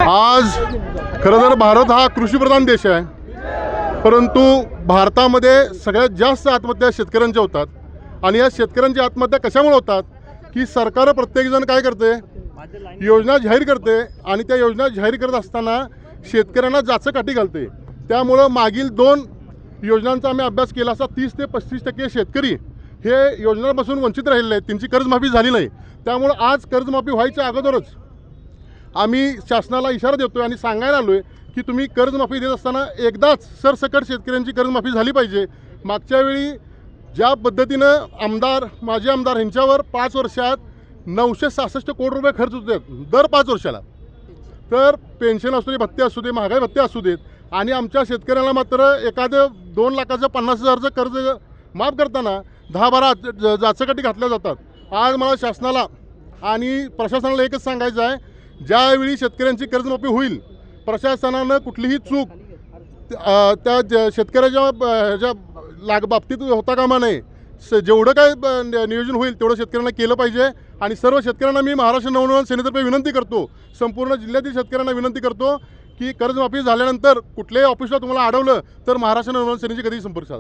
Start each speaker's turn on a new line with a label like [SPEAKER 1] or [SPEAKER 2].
[SPEAKER 1] आज खरं तर भारत हा कृषीप्रधान देश आहे, परंतु भारतामध्ये सगळ्यात जास्त आत्महत्या शेतकऱ्यांच्या होतात। आणि या शेतकऱ्यांची आत्महत्या कशामुळे होतात की सरकार प्रत्येकजण काय करते, योजना जाहीर करते आणि त्या योजना जाहीर करत असताना शेतकऱ्यांना जाचकाठी घालते। त्यामुळं मागील 2 योजनांचा आम्ही अभ्यास केला असता 30 ते 35% शेतकरी हे योजनांपासून वंचित राहिलेले आहेत, त्यांची कर्जमाफी झाली नाही। त्यामुळं आज कर्जमाफी व्हायच्या अगोदरच आम्ही शासनाला इशारा देतोय आणि सांगायला आलोय की तुम्ही कर्जमाफी देत असताना एकदाच सरसकट शेतकऱ्यांची कर्जमाफी झाली पाहिजे। मागच्या वेळी ज्या पद्धतीनं आमदार माजी आमदार यांच्यावर 5 वर्षात 966 कोटी रुपये खर्च होते दर 5 वर्षाला, तर पेन्शन असू दे, भत्ते असू दे, महागाई भत्ते असू देत, आणि आमच्या शेतकऱ्यांना मात्र एखादं 2 लाखाचं 50,000चं कर्ज माफ करताना 10-12 जाचकाठी घातल्या जातात। आज मला शासनाला आणि प्रशासनाला एकच सांगायचं आहे, ज्यावेळी शेतकऱ्यांची कर्जमाफी होईल प्रशासनानं कुठलीही चूक त्या शेतकऱ्याच्या बाबतीत होता कामा नये। जेवढं काय नियोजन होईल तेवढं शेतकऱ्यांना केलं पाहिजे। आणि सर्व शेतकऱ्यांना मी महाराष्ट्र नवनिर्माण सेनेतर्फे विनंती करतो, संपूर्ण जिल्ह्यातील शेतकऱ्यांना विनंती करतो की कर्जमाफी झाल्यानंतर कुठल्याही ऑफिसला तुम्हाला अडवलं तर महाराष्ट्र नवनिर्माण सेनेची कधीही संपर्क साधा।